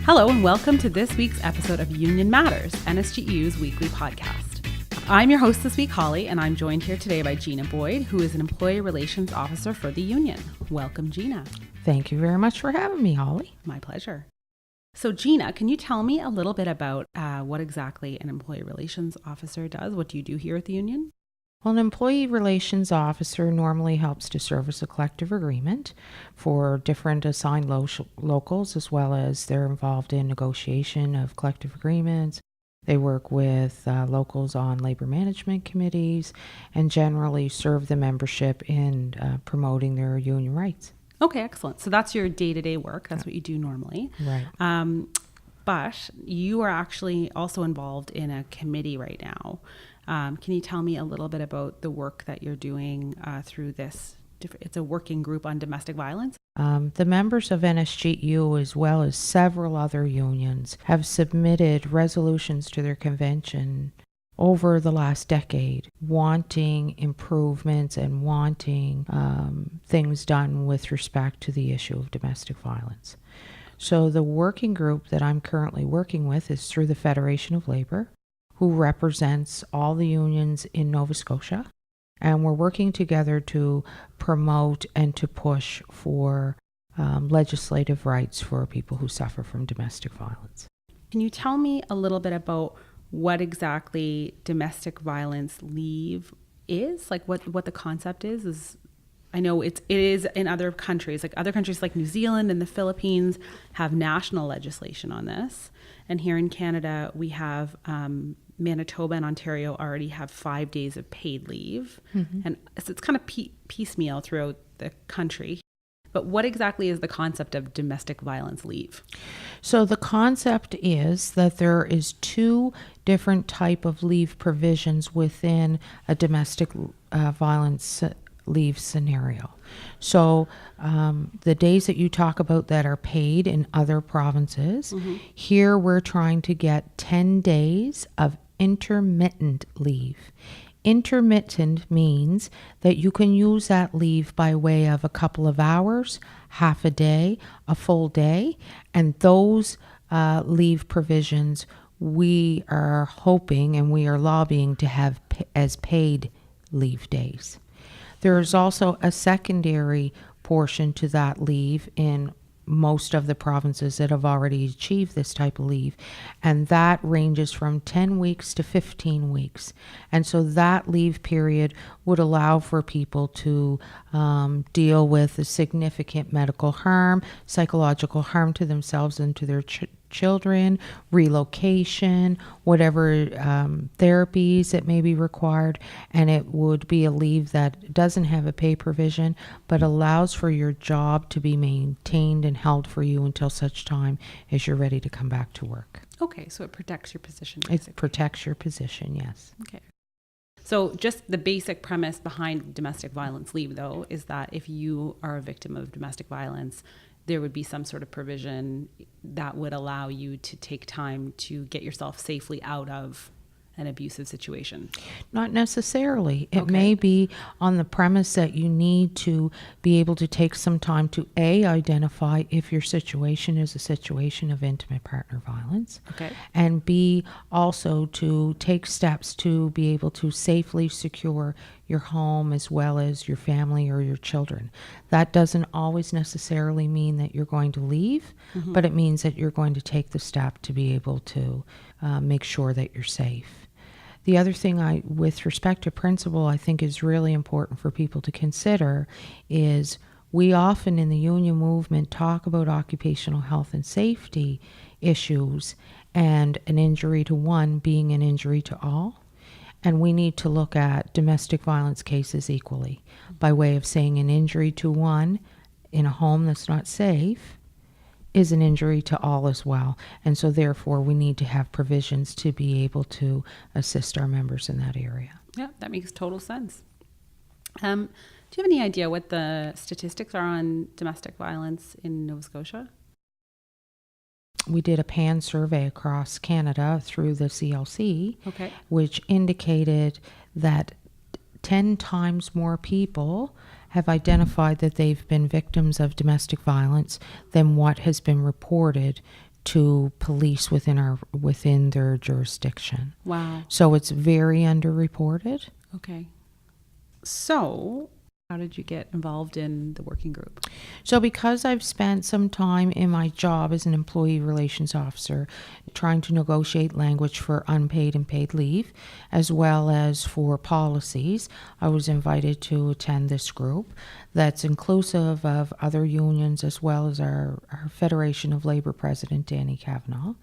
Hello and welcome to this week's episode of Union Matters, NSGEU's weekly podcast. I'm your host this week, Holly, and I'm joined here today by Gina Boyd, who is an Employee Relations Officer for the union. Welcome, Gina. Thank you very much for having me, Holly. My pleasure. So, Gina, can you tell me a little bit about what exactly an Employee Relations Officer does? What do you do here at the union? Well, an employee relations officer normally helps to service a collective agreement for different assigned locals, as well as they're involved in negotiation of collective agreements. They work with locals on labor management committees and generally serve the membership in promoting their union rights. Okay, excellent. So that's your day-to-day work. That's what you do normally. Right. But you are actually also involved in a committee right now. Can you tell me a little bit about the work that you're doing through this? It's a working group on domestic violence. The members of NSGEU, as well as several other unions, have submitted resolutions to their convention over the last decade, wanting improvements and wanting things done with respect to the issue of domestic violence. So the working group that I'm currently working with is through the Federation of Labor, who represents all the unions in Nova Scotia. And we're working together to promote and to push for legislative rights for people who suffer from domestic violence. Can you tell me a little bit about what exactly domestic violence leave is? Like what the concept is I know it is in other countries, like New Zealand and the Philippines have national legislation on this. And here in Canada, we have Manitoba and Ontario already have 5 days of paid leave. Mm-hmm. And so it's kind of piecemeal throughout the country. But what exactly is the concept of domestic violence leave? So the concept is that there is two different type of leave provisions within a domestic violence leave scenario. So the days that you talk about that are paid in other provinces, mm-hmm. Here we're trying to get 10 days of intermittent leave. Intermittent means that you can use that leave by way of a couple of hours, half a day, a full day, and those leave provisions we are hoping and we are lobbying to have as paid leave days. There is also a secondary portion to that leave in most of the provinces that have already achieved this type of leave, and that ranges from 10 weeks to 15 weeks. And so that leave period would allow for people to deal with a significant medical harm, psychological harm to themselves and to their children, relocation, whatever therapies that may be required, and it would be a leave that doesn't have a pay provision but allows for your job to be maintained and held for you until such time as you're ready to come back to work. Okay, so it protects your position, basically. It protects your position, yes. Okay. So just the basic premise behind domestic violence leave, though, is that if you are a victim of domestic violence, there would be some sort of provision that would allow you to take time to get yourself safely out of an abusive situation. Not necessarily. It may be on the premise that you need to be able to take some time to identify if your situation is a situation of intimate partner violence. Okay. And B, also to take steps to be able to safely secure your home as well as your family or your children. That doesn't always necessarily mean that you're going to leave, mm-hmm. but it means that you're going to take the step to be able to make sure that you're safe. The other thing with respect to principle, I think is really important for people to consider is we often in the union movement talk about occupational health and safety issues and an injury to one being an injury to all. And we need to look at domestic violence cases equally by way of saying an injury to one in a home that's not safe is an injury to all as well. And so therefore we need to have provisions to be able to assist our members in that area. Yeah, that makes total sense. Do you have any idea what the statistics are on domestic violence in Nova Scotia? We did a pan survey across Canada through the CLC, which indicated that 10 times more people have identified that they've been victims of domestic violence than what has been reported to police within their jurisdiction. Wow. So it's very underreported. Okay. So how did you get involved in the working group? So because I've spent some time in my job as an employee relations officer trying to negotiate language for unpaid and paid leave, as well as for policies, I was invited to attend this group that's inclusive of other unions as well as our Federation of Labor President, Danny Kavanagh.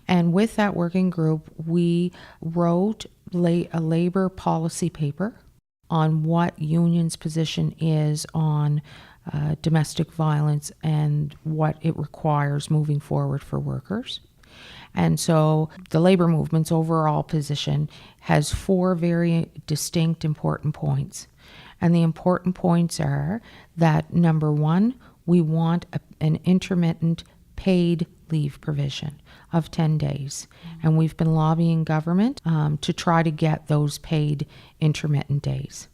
And with that working group, we wrote a labor policy paper on what union's position is on domestic violence and what it requires moving forward for workers. And so the labor movement's overall position has 4 very distinct important points. And the important points are that, number 1, we want an intermittent paid leave provision of 10 days. And we've been lobbying government to try to get those paid intermittent days.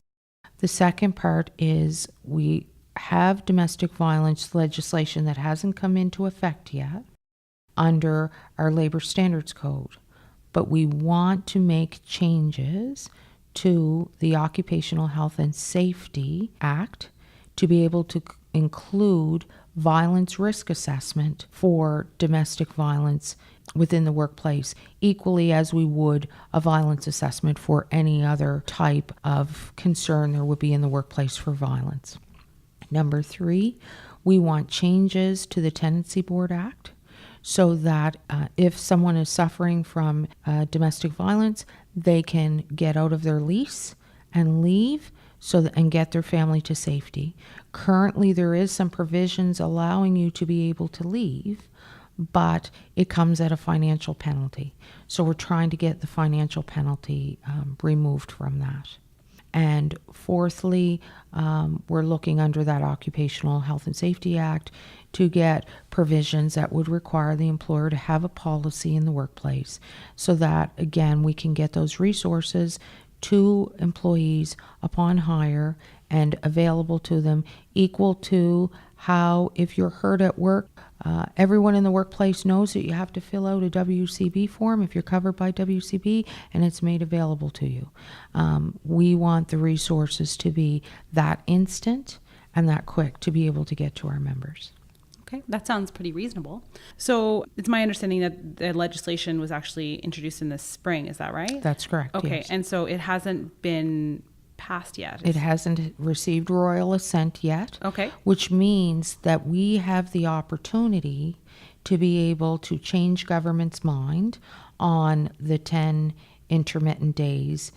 The second part is we have domestic violence legislation that hasn't come into effect yet under our Labor Standards Code, but we want to make changes to the Occupational Health and Safety Act to be able to include violence risk assessment for domestic violence within the workplace, equally as we would a violence assessment for any other type of concern there would be in the workplace for violence. Number 3, we want changes to the Tenancy Board Act so that if someone is suffering from domestic violence, they can get out of their lease and leave and get their family to safety. Currently, there is some provisions allowing you to be able to leave, but it comes at a financial penalty. So we're trying to get the financial penalty removed from that. And fourthly, we're looking under that Occupational Health and Safety Act to get provisions that would require the employer to have a policy in the workplace so that, again, we can get those resources to employees upon hire and available to them, equal to how, if you're hurt at work, everyone in the workplace knows that you have to fill out a WCB form if you're covered by WCB, and it's made available to you. We want the resources to be that instant and that quick to be able to get to our members. Okay, that sounds pretty reasonable. So it's my understanding that the legislation was actually introduced in the spring. Is that right? That's correct. Okay, yes. And so it hasn't been passed yet. It hasn't received royal assent yet. Okay. Which means that we have the opportunity to be able to change government's mind on the 10 intermittent days.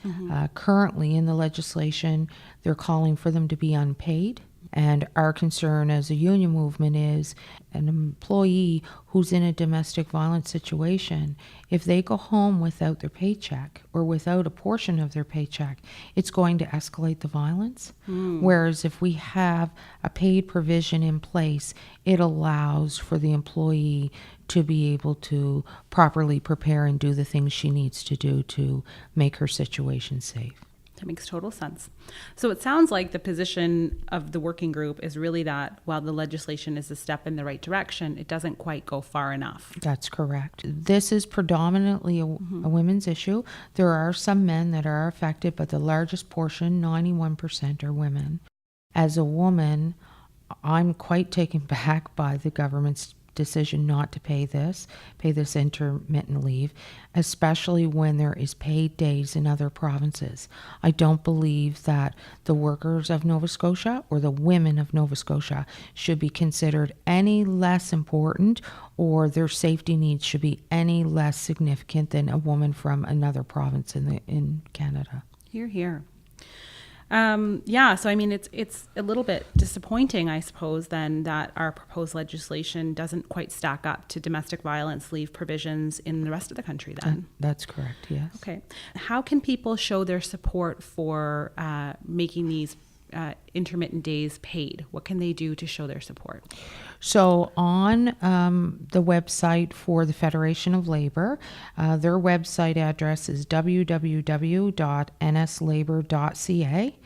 Currently in the legislation, they're calling for them to be unpaid. And our concern as a union movement is an employee who's in a domestic violence situation, if they go home without their paycheck or without a portion of their paycheck, it's going to escalate the violence. Whereas if we have a paid provision in place, it allows for the employee to be able to properly prepare and do the things she needs to do to make her situation safe. That makes total sense. So it sounds like the position of the working group is really that while the legislation is a step in the right direction, it doesn't quite go far enough. That's correct. This is predominantly a women's issue. There are some men that are affected, but the largest portion, 91%, are women. As a woman, I'm quite taken back by the government's decision not to pay this intermittent leave, especially when there is paid days in other provinces. I don't believe that the workers of Nova Scotia or the women of Nova Scotia should be considered any less important, or their safety needs should be any less significant than a woman from another province in Canada. Hear, hear. So I mean, it's a little bit disappointing, I suppose, then that our proposed legislation doesn't quite stack up to domestic violence leave provisions in the rest of the country then. That's correct, yes. Okay. How can people show their support for making these intermittent days paid? What can they do to show their support? So on the website for the Federation of Labor, their website address is www.nslabor.ca.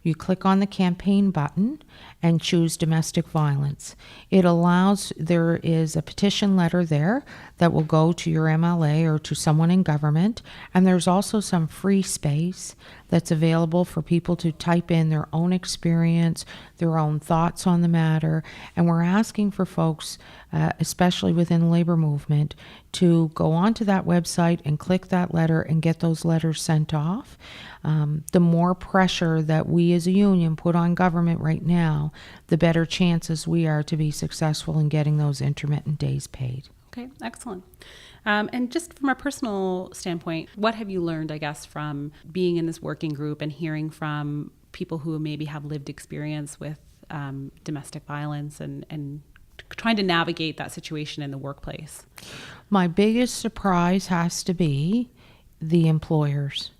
You click on the campaign button. and choose domestic violence. There is a petition letter there that will go to your MLA or to someone in government, and there's also some free space that's available for people to type in their own experience, their own thoughts on the matter, and we're asking for folks, especially within the labor movement, to go onto that website and click that letter and get those letters sent off. The more pressure that we as a union put on government right now, the better chances we are to be successful in getting those intermittent days paid. Okay, excellent. And just from a personal standpoint, what have you learned, I guess, from being in this working group and hearing from people who maybe have lived experience with domestic violence and trying to navigate that situation in the workplace? My biggest surprise has to be the employers.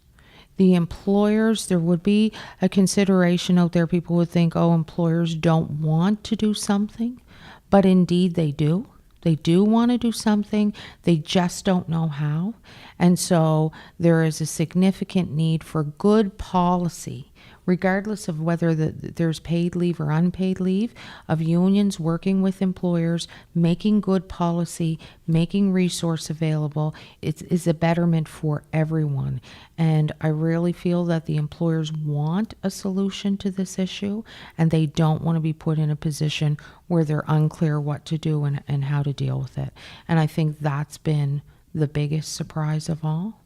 The employers, there would be a consideration out there. People would think, oh, employers don't want to do something, but indeed they do. They do want to do something, they just don't know how. And so there is a significant need for good policy, regardless of whether there's paid leave or unpaid leave, of unions working with employers, making good policy, making resource available. It is a betterment for everyone. And I really feel that the employers want a solution to this issue, and they don't want to be put in a position where they're unclear what to do and how to deal with it. And I think that's been the biggest surprise of all.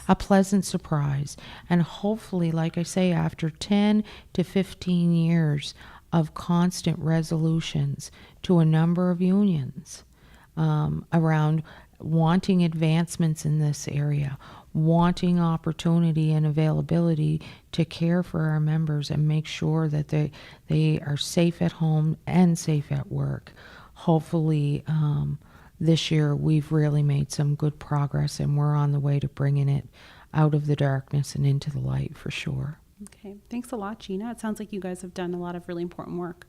A pleasant surprise. And hopefully, like I say, after 10 to 15 years of constant resolutions to a number of unions around wanting advancements in this area, wanting opportunity and availability to care for our members and make sure that they are safe at home and safe at work. Hopefully, this year we've really made some good progress, and we're on the way to bringing it out of the darkness and into the light for sure. Okay, thanks a lot, Gina. It sounds like you guys have done a lot of really important work.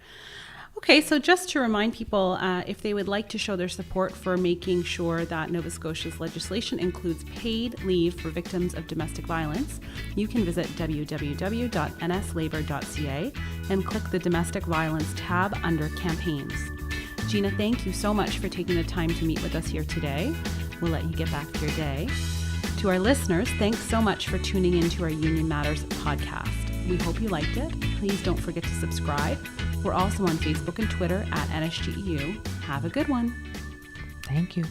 Okay, so just to remind people, if they would like to show their support for making sure that Nova Scotia's legislation includes paid leave for victims of domestic violence, you can visit www.nslabor.ca and click the Domestic Violence tab under Campaigns. Gina, thank you so much for taking the time to meet with us here today. We'll let you get back to your day. To our listeners, thanks so much for tuning into our Union Matters podcast. We hope you liked it. Please don't forget to subscribe. We're also on Facebook and Twitter at NSGEU. Have a good one. Thank you.